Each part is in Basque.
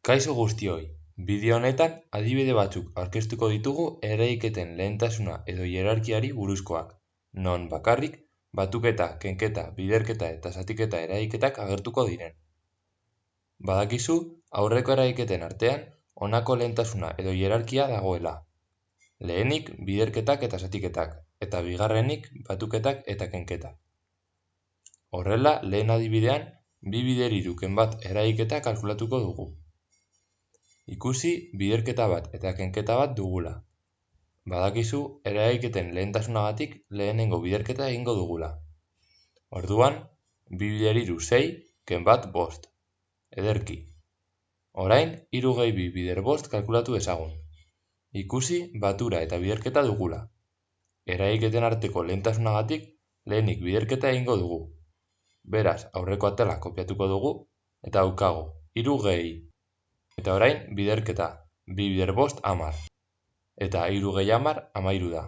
Kaixo guztioi, bideo honetan adibide batzuk aurkeztuko ditugu eraiketen lehentasuna edo hierarkiari buruzkoak, non bakarrik batuketa, kenketa, biderketa eta zatiketa eraiketak agertuko diren. Badakizu aurreko eraiketen artean honako lehentasuna edo hierarkia dagoela. Lehenik biderketak eta zatiketak, eta bigarrenik batuketak eta kenketak. Horrela, lehen adibidean, bi bider hiru bat eraiketa kalkulatuko dugu. Ikusi biderketa bat eta kenketa bat dugula. Badakizu eraiketen lehentasunagatik lehenengo biderketa egingo dugula. Orduan, bi bider hiru 6, ken bat 5. Ederki. Orain, 3 gehi 2 bider 5 kalkulatu ezagun. Ikusi batura eta biderketa dugula. Eraiketen arteko lehentasunagatik lehenik biderketa egingo dugu. Beraz, aurreko atala kopiatuko dugu eta daukagu 3 gehi. Eta orain, biderketa, 2 bider 5 10. Eta 3 gehi 10, 13 da.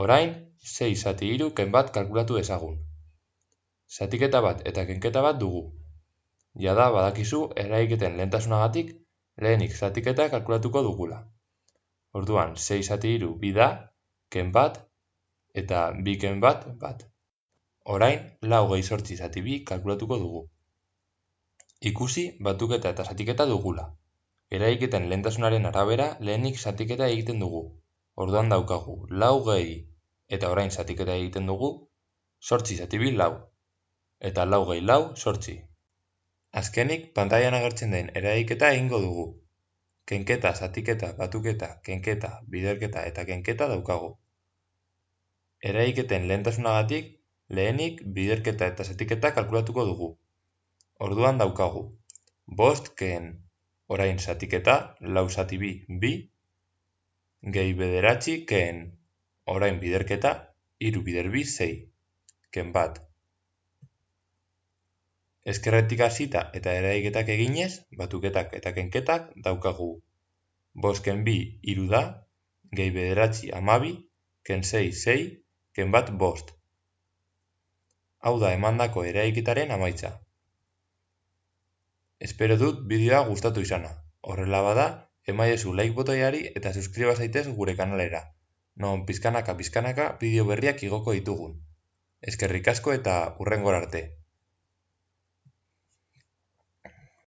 Orain, 6 zati 3 ken bat kalkulatu ezagun. Zatiketa bat eta kenketa bat dugu. Jada badakizu eraiketen lehentasunagatik lehenik zatiketa kalkulatuko dugula. Orduan, 6 zati 3 2 da, ken bat, eta 2 ken bat, bat. Orain, 4 gehi 8 zati 2 kalkulatuko dugu. Ikusi batuketa eta zatiketa dugula. Eraiketen lehentasunaren arabera lehenik zatiketa egiten dugu. Orduan daukagu 4 gehi eta orain zatiketa egiten dugu 8 zati 2 4. Eta 4 gehi 4 8. Azkenik pantailan agertzen den eraiketa egingo dugu. Kenketa, zatiketa, batuketa, kenketa, biderketa eta kenketa daukagu. Eraiketen lehentasunagatik lehenik biderketa eta zatiketa kalkulatuko dugu. Orduan daukagu 5 ken orain zatiketa 4 zati 2 2, gehi 9 ken orain biderketa 3 bider 2 6, ken bat. Ezkerretik hasita eta eraiketak eginez, batuketak eta kenketak daukagu 5 ken 2 3 da, gehi 9 12, ken 6 6, ken bat 5. Hau da emandako eraiketaren amaitza. Espero dut bideoa gustatu izana. Horrela bada, emaiezu like botoiari eta subskriba zaitez gure kanalera. Non pizkanaka bideo berriak igoko ditugun. Eskerrik asko eta hurrengora arte.